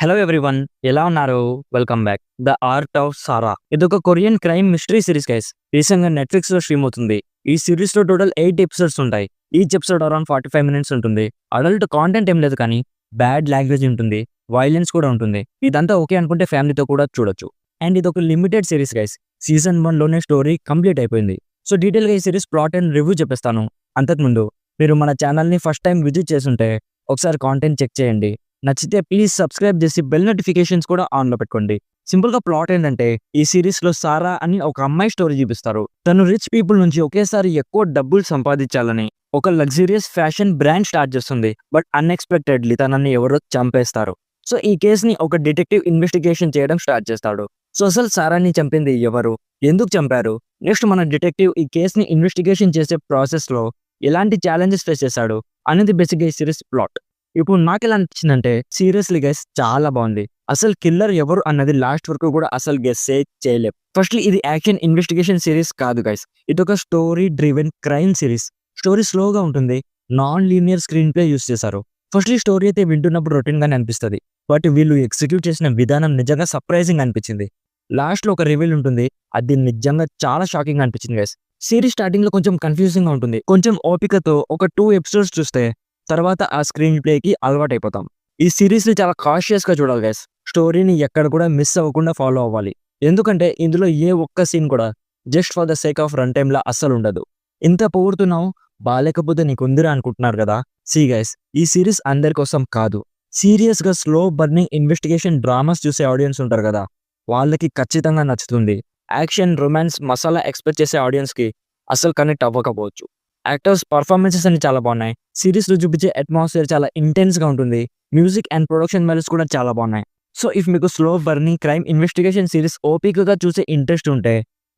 Hello everyone, ఎలా ఉన్నారు? Welcome back. The art of Sarah ఇదొక Korean crime mystery series guys. Recent గా Netflix లో స్ట్రీమ్ అవుతుంది. ఈ సిరీస్ లో టోటల్ 8 ఎపిసోడ్స్ ఉంటాయి. ఈచ్ ఎపిసోడ్ అరౌండ్ 45 మినిట్స్ ఉంటుంది. అడల్ట్ కాంటెంట్ ఏం లేదు, కానీ బ్యాడ్ లాంగ్వేజ్ ఉంటుంది, వైలెన్స్ కూడా ఉంటుంది. ఇదంతా ఓకే అనుకుంటే ఫ్యామిలీతో కూడా చూడొచ్చు. అండ్ ఇది ఒక లిమిటెడ్ సిరీస్ గైస్. సీజన్ 1 లోనే స్టోరీ కంప్లీట్ అయిపోయింది. సో డీటెయిల్ గా ఈ సిరీస్ ప్లాట్ అండ్ రివ్యూ చెప్పేస్తాను. అంతకుముందు మీరు మన ఛానల్ ని ఫస్ట్ టైం విజిట్ చేస్తుంటే ఒకసారి కాంటెంట్ చెక్ చేయండి. నచ్చితే ప్లీజ్ సబ్స్క్రైబ్ చేసి బెల్ నోటిఫికేషన్స్ కూడా ఆన్ లో పెట్టుకోండి. సింపుల్ గా ప్లాట్ ఏంటంటే, ఈ సిరీస్ లో సారా అని ఒక అమ్మాయి స్టోరీ చూపిస్తారు. తను రిచ్ పీపుల్ నుంచి ఒకేసారి ఎక్కువ డబ్బులు సంపాదించాలని ఒక లగ్జరియస్ ఫ్యాషన్ బ్రాండ్ స్టార్ట్ చేస్తుంది. బట్ అన్ఎక్స్పెక్టెడ్లీ తనని ఎవరో చంపేస్తారు. సో ఈ కేసుని ఒక డిటెక్టివ్ ఇన్వెస్టిగేషన్ చేయడం స్టార్ట్ చేస్తాడు. సో అసలు సారాని చంపింది ఎవరు, ఎందుకు చంపారు, నెక్స్ట్ మన డిటెక్టివ్ ఈ కేసుని ఇన్వెస్టిగేషన్ చేసే ప్రాసెస్ లో ఎలాంటి ఛాలెంజెస్ ఫేస్ చేశాడు అనేది బేసిక్ గా ఈ సిరీస్ ప్లాట్. ఇప్పుడు నాకు ఎలా అనిపించిందంటే, సీరియస్లీ గైస్ చాలా బాగుంది. అసలు కిల్లర్ ఎవరు అన్నది లాస్ట్ వరకు కూడా అసలు గెస్ చేయలేం. ఫస్ట్లీ ఇది యాక్షన్ ఇన్వెస్టిగేషన్ సిరీస్ కాదు గైస్. ఇది ఒక story driven crime series. Story స్లోగా ఉంటుంది, non linear screen play use చేశారు. ఫస్ట్లీ స్టోరీ అయితే వింటున్నప్పుడు రొటీన్ గానే అనిపిస్తుంది, బట్ వీళ్ళు ఎగ్జిక్యూట్ చేసిన విధానం నిజంగా సర్ప్రైజింగ్ అనిపించింది. లాస్ట్ లో ఒక రివీల్ ఉంటుంది, అది నిజంగా చాలా షాకింగ్ అనిపించింది గైస్. సిరీస్ స్టార్టింగ్ లో కొంచెం కన్ఫ్యూజింగ్ గా ఉంటుంది. కొంచెం ఓపికతో ఒక 2 ఎపిసోడ్స్ చూస్తే తర్వాత ఆ స్క్రీన్ ప్లేకి అలవాటు అయిపోతాం. ఈ సిరీస్ ని చాలా కాషియస్ గా చూడాలి గైస్. స్టోరీని ఎక్కడ కూడా మిస్ అవ్వకుండా ఫాలో అవ్వాలి. ఎందుకంటే ఇందులో ఏ ఒక్క సీన్ కూడా just for the sake of run time లా అస్సలు ఉండదు. ఇంత పొగుడుతున్నావు, బాలేకపోతే నీకుందిరా అనుకుంటున్నారు కదా. సీ గైస్, ఈ సిరీస్ అందరి కోసం కాదు. సీరియస్ గా స్లో బర్నింగ్ ఇన్వెస్టిగేషన్ డ్రామాస్ చూసే ఆడియన్స్ ఉంటారు కదా, వాళ్ళకి ఖచ్చితంగా నచ్చుతుంది. యాక్షన్, రొమాన్స్, మసాలా ఎక్స్పెక్ట్ చేసే ఆడియన్స్ కి అసలు కనెక్ట్ అవ్వకపోవచ్చు. యాక్టర్స్ పర్ఫార్మెన్సెస్ అన్ని చాలా బాగున్నాయి. సిరీస్ లో చూపించే అట్మాస్ఫియర్ చాలా ఇంటెన్స్ గా ఉంటుంది. మ్యూజిక్ అండ్ ప్రొడక్షన్ వాల్యూస్ కూడా చాలా బాగున్నాయి. సో ఇఫ్ మీకు slow burning crime investigation series ఓపికగా చూసే ఇంట్రెస్ట్ ఉంటే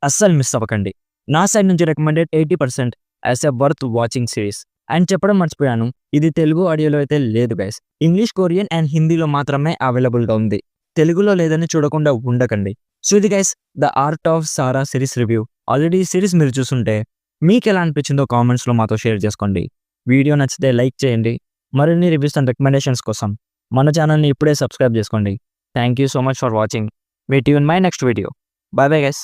అస్సలు మిస్ అవ్వకండి. నా సైడ్ నుంచి recommended 80% as a worth watching series. And చెప్పడం మర్చిపోయాను, ఇది తెలుగు ఆడియోలో అయితే లేదు గైస్. ఇంగ్లీష్, కొరియన్ అండ్ హిందీలో మాత్రమే అవైలబుల్ గా ఉంది. తెలుగులో లేదని చూడకుండా ఉండకండి. సో ఇది guys the art of Sarah series review. Already ఈ సిరీస్ మీరు చూస్తుంటే మీకు ఎలా అనిపించిందో కామెంట్స్లో మాతో షేర్ చేసుకోండి. వీడియో నచ్చితే లైక్ చేయండి. మరిన్ని రివ్యూస్ అండ్ రికమెండేషన్స్ కోసం మన ఛానల్ని ఇప్పుడే సబ్స్క్రైబ్ చేసుకోండి. Thank you so much for watching. Meet you in my next video. By bye guys.